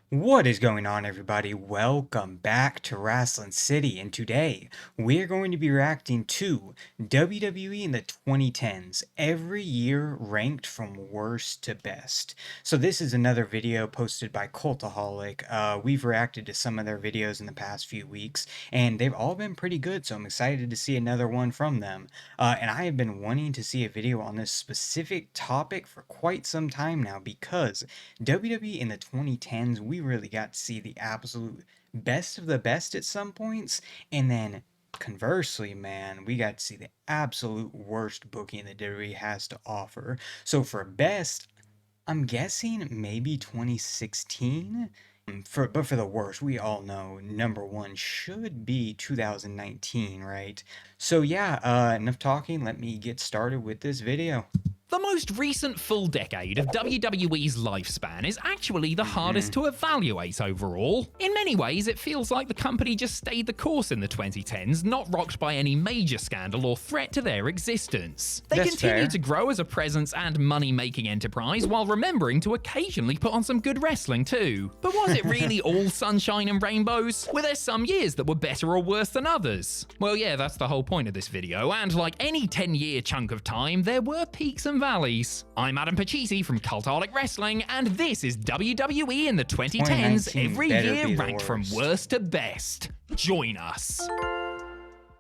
What is going on, everybody? Welcome back to Wrestling City, and today we're going to be reacting to WWE in the 2010s, every year ranked from worst to best. So this is another video posted by Cultaholic. We've reacted to some of their videos in the past few weeks, and they've all been pretty good, so I'm excited to see another one from them. And I have been wanting to see a video on this specific topic for quite some time now, because WWE in the 2010s, we really got to see the absolute best of the best at some points, and then conversely, man, we got to see the absolute worst booking that WWE has to offer. So for best, I'm guessing maybe 2016. But for the worst, we all know number one should be 2019, right? So yeah, enough talking. Let me get started with this video. The most recent full decade of WWE's lifespan is actually the hardest to evaluate overall. In many ways, it feels like the company just stayed the course in the 2010s, not rocked by any major scandal or threat to their existence. They That's continue fair. to grow as a presence and money-making enterprise while remembering to occasionally put on some good wrestling too. But was it really all sunshine and rainbows? Were there some years that were better or worse than others? Well, yeah, that's the whole point of this video, and like any 10-year chunk of time, there were peaks and valleys. I'm Adam Pachisi from Cultaholic Wrestling, and this is WWE in the 2010s, 2019 every better year be the ranked from worst. worst to best. Join us.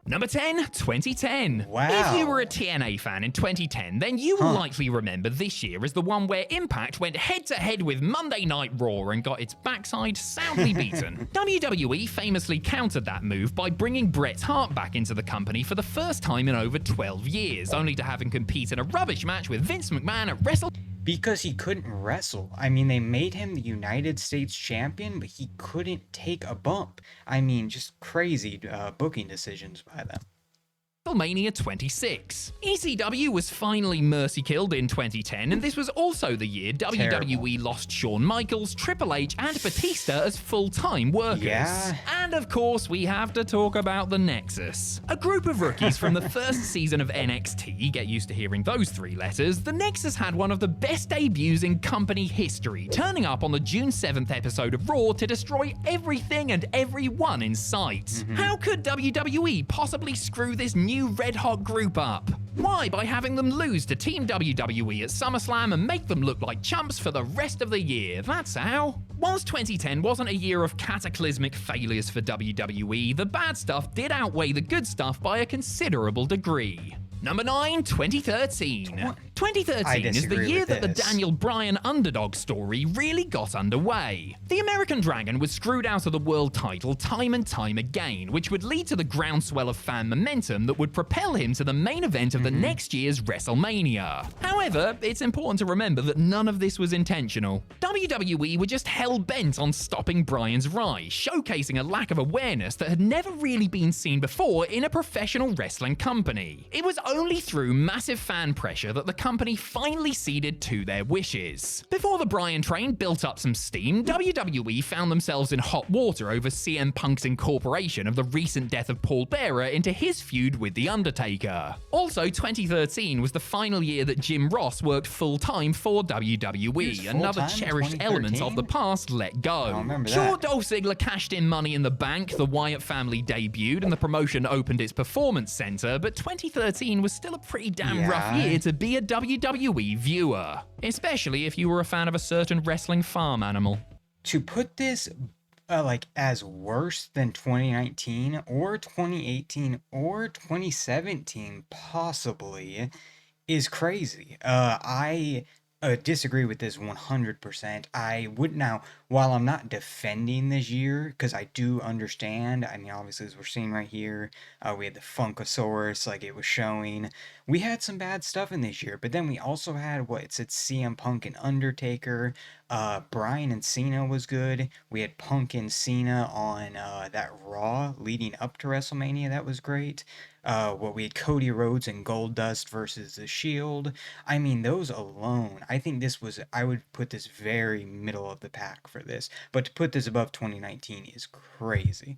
Number 10, 2010. Wow. If you were a TNA fan in 2010, then you will likely remember this year as the one where Impact went head-to-head with Monday Night Raw and got its backside soundly beaten. WWE famously countered that move by bringing Bret Hart back into the company for the first time in over 12 years, only to have him compete in a rubbish match with Vince McMahon at Because he couldn't wrestle. I mean, they made him the United States champion, but he couldn't take a bump. I mean, just crazy booking decisions by them. WrestleMania 26. ECW was finally mercy killed in 2010, and this was also the year WWE lost Shawn Michaels, Triple H, and Batista as full-time workers. Yeah. And of course, we have to talk about the Nexus. A group of rookies from the first season of NXT, get used to hearing those three letters, the Nexus had one of the best debuts in company history, turning up on the June 7th episode of Raw to destroy everything and everyone in sight. How could WWE possibly screw this new red-hot group up? Why? By having them lose to Team WWE at SummerSlam and make them look like chumps for the rest of the year. That's how. Whilst 2010 wasn't a year of cataclysmic failures for WWE, the bad stuff did outweigh the good stuff by a considerable degree. Number 9, 2013. 2013 is the disagree year with that the this. Daniel Bryan underdog story really got underway. The American Dragon was screwed out of the world title time and time again, which would lead to the groundswell of fan momentum that would propel him to the main event of the next year's WrestleMania. However, it's important to remember that none of this was intentional. WWE were just hell-bent on stopping Bryan's rise, showcasing a lack of awareness that had never really been seen before in a professional wrestling company. It was only through massive fan pressure that the company finally ceded to their wishes. Before the Bryan train built up some steam, WWE found themselves in hot water over CM Punk's incorporation of the recent death of Paul Bearer into his feud with The Undertaker. Also, 2013 was the final year that Jim Ross worked full-time for WWE, another full-time in cherished element of the 2013? past let go. I remember Sure, that. Dolph Ziggler cashed in Money in the Bank, the Wyatt family debuted, and the promotion opened its performance center, but 2013 was still a pretty damn rough Yeah. year to be a WWE viewer, especially if you were a fan of a certain wrestling farm animal. To put this like as worse than 2019 or 2018 or 2017 possibly is crazy. I disagree with this 100%. I would now, while I'm not defending this year, because I do understand, I mean, obviously, as we're seeing right here, we had the Funkasaurus, like it was showing. We had some bad stuff in this year, but then we also had what it said CM Punk and Undertaker. Bryan and Cena was good. We had Punk and Cena on that Raw leading up to WrestleMania. That was great. What we had Cody Rhodes and Goldust versus The Shield. I mean, those alone, I think this was, I would put this very middle of the pack for this. But to put this above 2019 is crazy.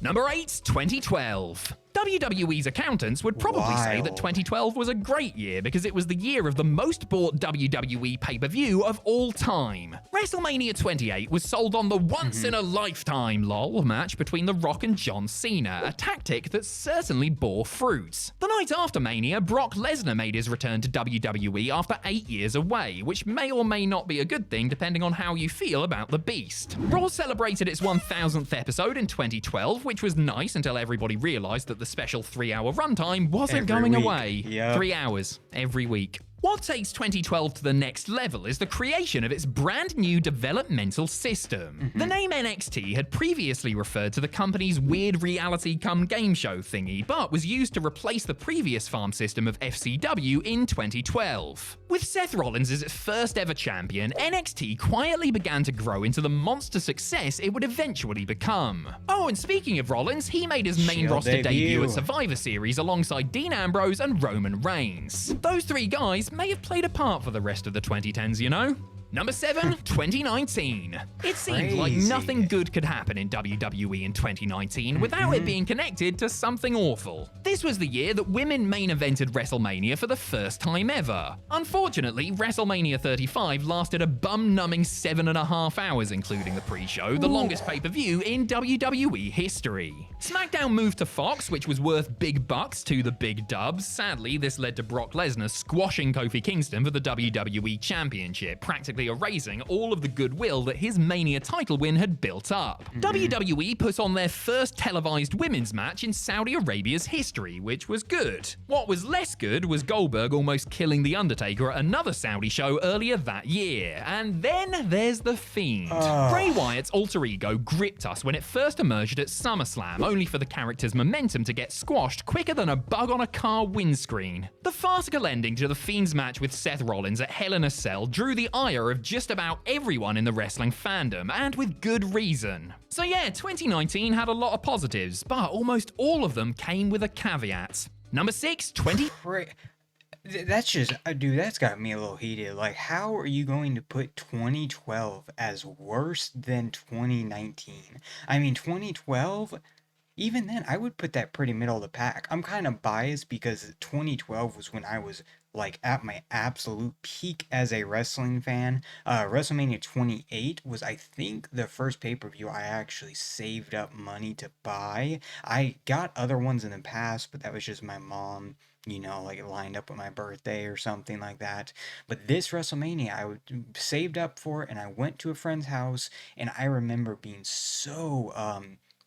Number 8, 2012. WWE's accountants would probably say that 2012 was a great year because it was the year of the most bought WWE pay-per-view of all time. WrestleMania 28 was sold on the once-in-a-lifetime lol match between The Rock and John Cena, a tactic that certainly bore fruit. The night after Mania, Brock Lesnar made his return to WWE after 8 years away, which may or may not be a good thing depending on how you feel about the Beast. Raw celebrated its 1000th episode in 2012, which was nice until everybody realized that the special 3-hour runtime wasn't going away. 3 hours every week. What takes 2012 to the next level is the creation of its brand new developmental system. The name NXT had previously referred to the company's weird reality come game show thingy, but was used to replace the previous farm system of FCW in 2012. With Seth Rollins as its first ever champion, NXT quietly began to grow into the monster success it would eventually become. Oh, and speaking of Rollins, he made his main roster debut at Survivor Series alongside Dean Ambrose and Roman Reigns. Those three guys may have played a part for the rest of the 2010s, you know? Number 7, 2019. It seemed like nothing good could happen in WWE in 2019 without it being connected to something awful. This was the year that women main evented WrestleMania for the first time ever. Unfortunately, WrestleMania 35 lasted a bum-numbing 7.5 hours, including the pre-show, the longest pay-per-view in WWE history. SmackDown moved to Fox, which was worth big bucks to the big dubs. Sadly, this led to Brock Lesnar squashing Kofi Kingston for the WWE Championship, practically erasing all of the goodwill that his Mania title win had built up. WWE put on their first televised women's match in Saudi Arabia's history, which was good. What was less good was Goldberg almost killing The Undertaker at another Saudi show earlier that year. And then there's The Fiend. Bray Wyatt's alter ego gripped us when it first emerged at SummerSlam, only for the character's momentum to get squashed quicker than a bug on a car windscreen. The farcical ending to The Fiend's match with Seth Rollins at Hell in a Cell drew the ire of just about everyone in the wrestling fandom, and with good reason. So yeah, 2019 had a lot of positives, but almost all of them came with a caveat. Number 6, That's just, dude, that's got me a little heated. Like, how are you going to put 2012 as worse than 2019? I mean, 2012, even then, I would put that pretty middle of the pack. I'm kind of biased because 2012 was when I was like at my absolute peak as a wrestling fan. WrestleMania 28 was, I think, the first pay-per-view I actually saved up money to buy. I got other ones in the past, but that was just my mom, you know, like it lined up with my birthday or something like that. But this WrestleMania, I saved up for it, and I went to a friend's house, and I remember being so,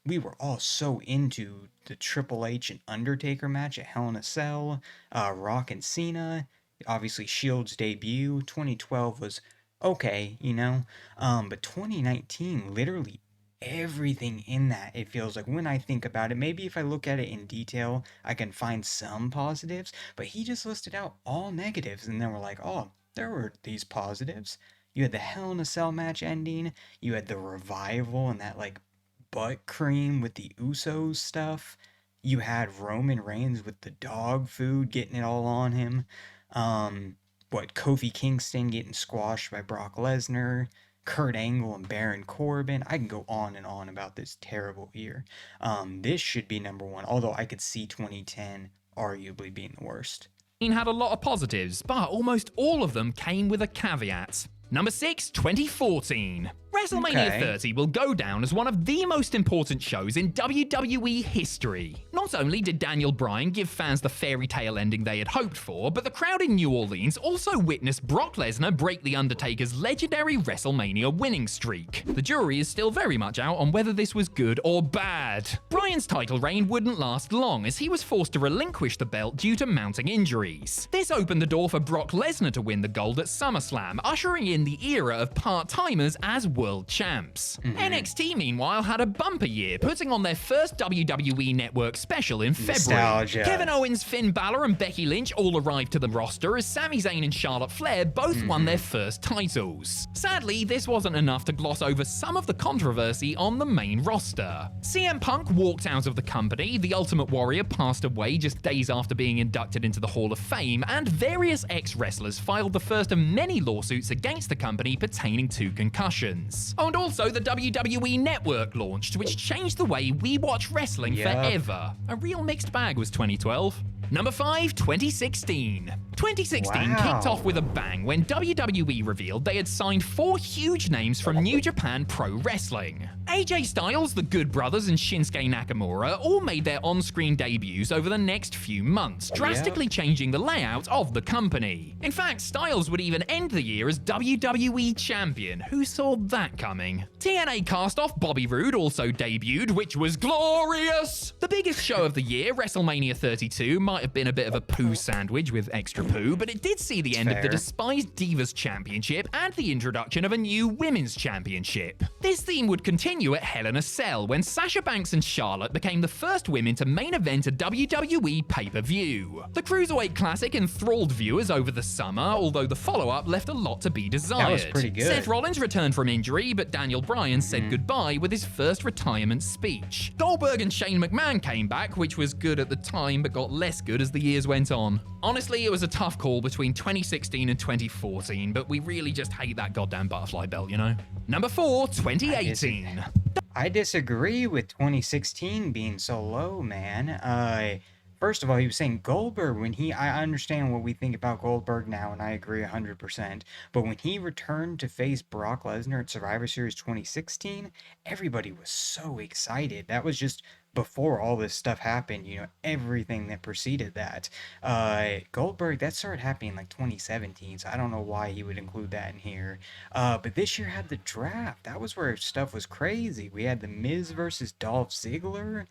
we were all so into the Triple H and Undertaker match at Hell in a Cell, Rock and Cena, obviously Shield's debut. 2012 was okay, you know, but 2019, literally everything in that, it feels like, when I think about it, maybe if I look at it in detail, I can find some positives, but he just listed out all negatives, and then we're like, oh, there were these positives. You had the Hell in a Cell match ending, you had the revival and that, like, butt cream with the Usos stuff. You had Roman Reigns with the dog food, getting it all on him. Kofi Kingston getting squashed by Brock Lesnar. Kurt Angle and Baron Corbin. I can go on and on about this terrible year. This should be number 1, although I could see 2010 arguably being the worst. Had a lot of positives, but almost all of them came with a caveat. Number 6, 2014. WrestleMania 30 will go down as one of the most important shows in WWE history. Not only did Daniel Bryan give fans the fairy tale ending they had hoped for, but the crowd in New Orleans also witnessed Brock Lesnar break The Undertaker's legendary WrestleMania winning streak. The jury is still very much out on whether this was good or bad. Bryan's title reign wouldn't last long, as he was forced to relinquish the belt due to mounting injuries. This opened the door for Brock Lesnar to win the gold at SummerSlam, ushering in the era of part-timers as world champs. NXT, meanwhile, had a bumper year, putting on their first WWE Network special in February. Nostalgia. Kevin Owens, Finn Balor, and Becky Lynch all arrived to the roster as Sami Zayn and Charlotte Flair both won their first titles. Sadly, this wasn't enough to gloss over some of the controversy on the main roster. CM Punk walked out of the company, the Ultimate Warrior passed away just days after being inducted into the Hall of Fame, and various ex-wrestlers filed the first of many lawsuits against the company pertaining to concussions. And also, the WWE Network launched, which changed the way we watch wrestling forever. A real mixed bag was 2012. Number 5, 2016. 2016 kicked off with a bang when WWE revealed they had signed 4 huge names from New Japan Pro Wrestling. AJ Styles, the Good Brothers, and Shinsuke Nakamura all made their on-screen debuts over the next few months, drastically changing the layout of the company. In fact, Styles would even end the year as WWE Champion. Who saw that coming? TNA cast-off Bobby Roode also debuted, which was glorious! The biggest show of the year, WrestleMania 32, might have been a bit of a poo sandwich with extra poo, but it did see the end of the despised Divas Championship and the introduction of a new Women's Championship. This theme would continue at Hell in a Cell when Sasha Banks and Charlotte became the first women to main event a WWE pay-per-view. The Cruiserweight Classic enthralled viewers over the summer, although the follow-up left a lot to be desired. That was pretty good. Seth Rollins returned from injury, but Daniel Bryan said goodbye with his first retirement speech. Goldberg and Shane McMahon came back, which was good at the time but got less good as the years went on. Honestly, it was a tough call between 2016 and 2014, but we really just hate that goddamn butterfly belt, you know? Number 4, 2018. I disagree with 2016 being so low, man. First of all, he was saying Goldberg I understand what we think about Goldberg now, and I agree 100%. But when he returned to face Brock Lesnar at Survivor Series 2016, everybody was so excited. That was just before all this stuff happened, everything that preceded that. Goldberg, that started happening like 2017, so I don't know why he would include that in here. But this year had the draft. That was where stuff was crazy. We had The Miz versus Dolph Ziggler.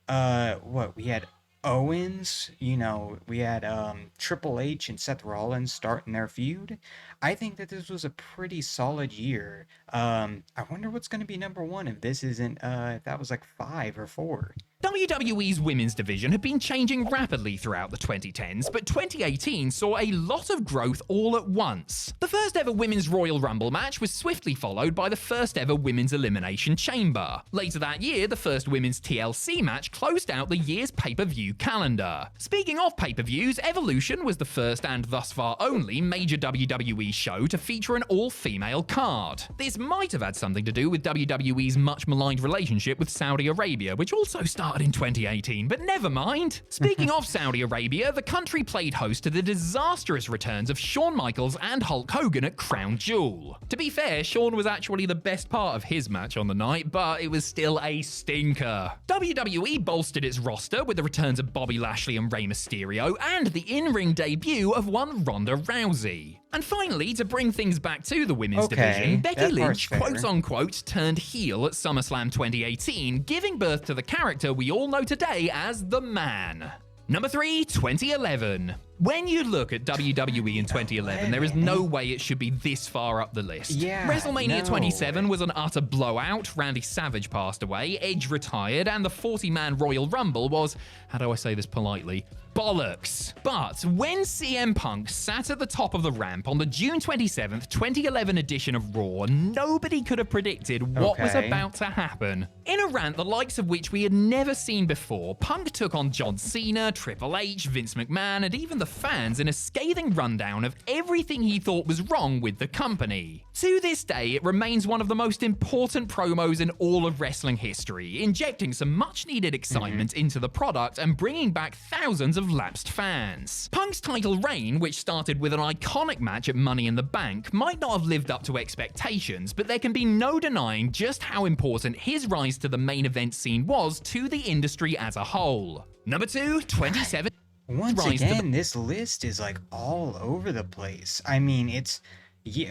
We had Owens, we had Triple H and Seth Rollins starting their feud. I think that this was a pretty solid year. I wonder what's going to be number 1 if this isn't, if that was like 5 or 4. WWE's women's division had been changing rapidly throughout the 2010s, but 2018 saw a lot of growth all at once. The first ever Women's Royal Rumble match was swiftly followed by the first ever Women's Elimination Chamber. Later that year, the first Women's TLC match closed out the year's pay-per-view calendar. Speaking of pay-per-views, Evolution was the first and thus far only major WWE show to feature an all-female card. This might have had something to do with WWE's much maligned relationship with Saudi Arabia, which also started in 2018, but never mind. Speaking of Saudi Arabia, the country played host to the disastrous returns of Shawn Michaels and Hulk Hogan at Crown Jewel. To be fair, Shawn was actually the best part of his match on the night, but it was still a stinker. WWE bolstered its roster with the returns of Bobby Lashley and Rey Mysterio, and the in-ring debut of one Ronda Rousey. And finally, to bring things back to the women's division, Becky Lynch, quote-unquote, turned heel at SummerSlam 2018, giving birth to the character we all know today as The Man. Number 3, 2011. When you look at WWE in 2011, there is no way it should be this far up the list. WrestleMania 27 was an utter blowout, Randy Savage passed away, Edge retired, and the 40-man Royal Rumble was, how do I say this politely, bollocks. But when CM Punk sat at the top of the ramp on the June 27th, 2011 edition of Raw, nobody could have predicted what was about to happen. In a rant the likes of which we had never seen before, Punk took on John Cena, Triple H, Vince McMahon, and even the fans in a scathing rundown of everything he thought was wrong with the company. To this day, it remains one of the most important promos in all of wrestling history, injecting some much-needed excitement into the product and bringing back thousands of lapsed fans. Punk's title reign, which started with an iconic match at Money in the Bank, might not have lived up to expectations, but there can be no denying just how important his rise to the main event scene was to the industry as a whole. Number 2, 27. Once again, this list is like all over the place. I mean,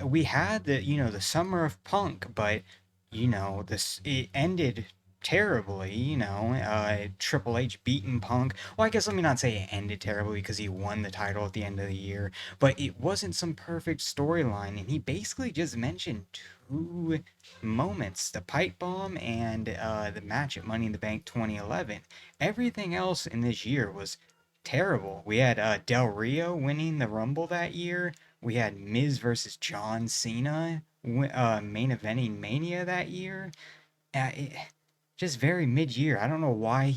we had the summer of Punk, but it ended terribly, Triple H beating Punk. Well, I guess let me not say it ended terribly because he won the title at the end of the year, but it wasn't some perfect storyline, and he basically just mentioned 2 moments, the pipe bomb and the match at Money in the Bank 2011. Everything else in this year was terrible. We had Del Rio winning the Rumble that year. We had Miz versus John Cena main eventing Mania that year. Just very mid-year. I don't know why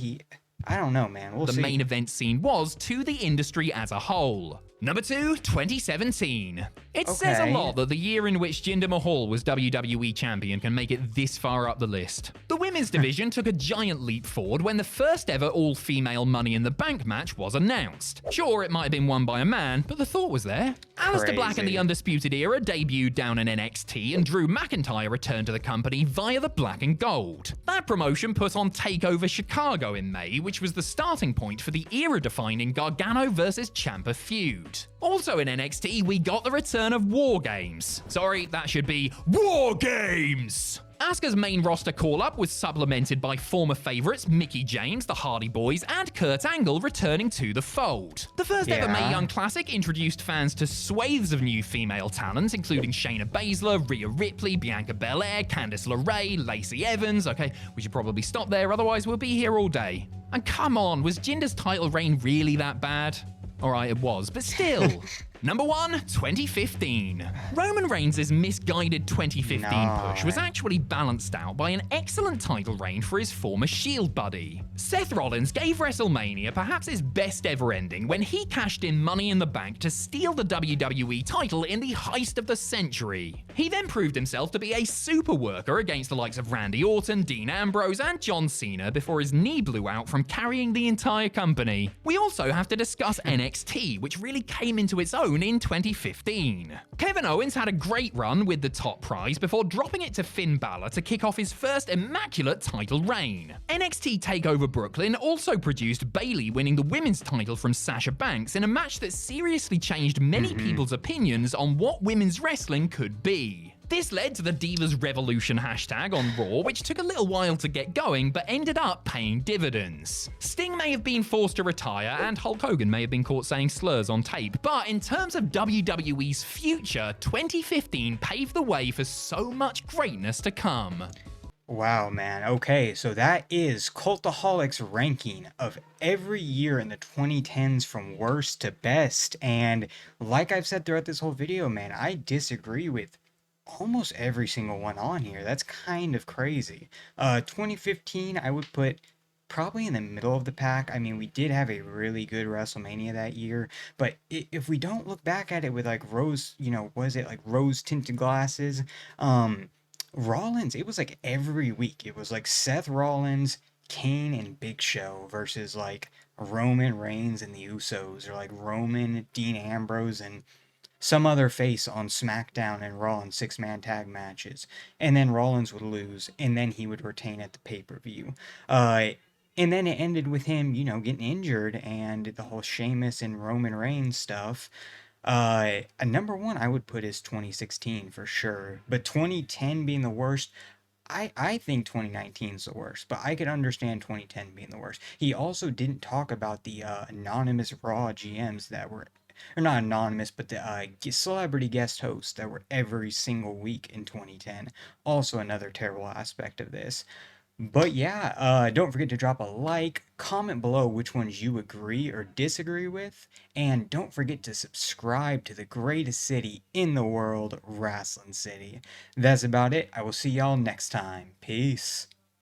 I don't know, man. We'll see. The main event scene was to the industry as a whole. Number 2, 2017. It says a Okay. lot that the year in which Jinder Mahal was WWE Champion can make it this far up the list. The women's division took a giant leap forward when the first ever all-female Money in the Bank match was announced. Sure, it might have been won by a man, but the thought was there. Aleister Black and the Crazy. Undisputed Era debuted down in NXT, and Drew McIntyre returned to the company via the Black and Gold. That promotion put on TakeOver Chicago in May, which was the starting point for the era-defining Gargano vs. Ciampa feud. Also in NXT, we got the return of War Games. Sorry, that should be War Games! Asuka's main roster call-up was supplemented by former favourites Mickie James, the Hardy Boys, and Kurt Angle returning to the fold. The first ever Mae Yeah. Young Classic introduced fans to swathes of new female talent, including Shayna Baszler, Rhea Ripley, Bianca Belair, Candice LeRae, Lacey Evans. Okay, we should probably stop there, otherwise we'll be here all day. And come on, was Jinder's title reign really that bad? Alright, it was, but still. Number 1, 2015. Roman Reigns' misguided 2015 push was actually balanced out by an excellent title reign for his former Shield buddy. Seth Rollins gave WrestleMania perhaps his best ever ending when he cashed in Money in the Bank to steal the WWE title in the heist of the century. He then proved himself to be a super worker against the likes of Randy Orton, Dean Ambrose, and John Cena before his knee blew out from carrying the entire company. We also have to discuss NXT, which really came into its own in 2015. Kevin Owens had a great run with the top prize before dropping it to Finn Balor to kick off his first immaculate title reign. NXT TakeOver Brooklyn also produced Bayley winning the women's title from Sasha Banks in a match that seriously changed many people's opinions on what women's wrestling could be. This led to the Divas Revolution hashtag on Raw, which took a little while to get going, but ended up paying dividends. Sting may have been forced to retire, and Hulk Hogan may have been caught saying slurs on tape, but in terms of WWE's future, 2015 paved the way for so much greatness to come. Wow, man. Okay, so that is Cultaholic's ranking of every year in the 2010s from worst to best. And like I've said throughout this whole video, man, I disagree with almost every single one on here. That's kind of crazy. 2015, I would put probably in the middle of the pack. I mean, we did have a really good WrestleMania that year, but if we don't look back at it with like rose, was it like rose tinted glasses? Rollins, it was like every week. It was like Seth Rollins, Kane, and Big Show versus like Roman Reigns and the Usos, or like Roman, Dean Ambrose, and some other face on SmackDown and Raw in 6-man tag matches. And then Rollins would lose, and then he would retain at the pay-per-view. And then it ended with him, getting injured and the whole Sheamus and Roman Reigns stuff. Number one I would put is 2016 for sure. But 2010 being the worst, I think 2019 is the worst, but I could understand 2010 being the worst. He also didn't talk about the anonymous Raw GMs that were, or not anonymous, but the celebrity guest hosts that were every single week in 2010. Also another terrible aspect of this. But yeah, don't forget to drop a like, comment below which ones you agree or disagree with, and don't forget to subscribe to the greatest city in the world, Wrestling City. That's about it. I will see y'all next time. Peace.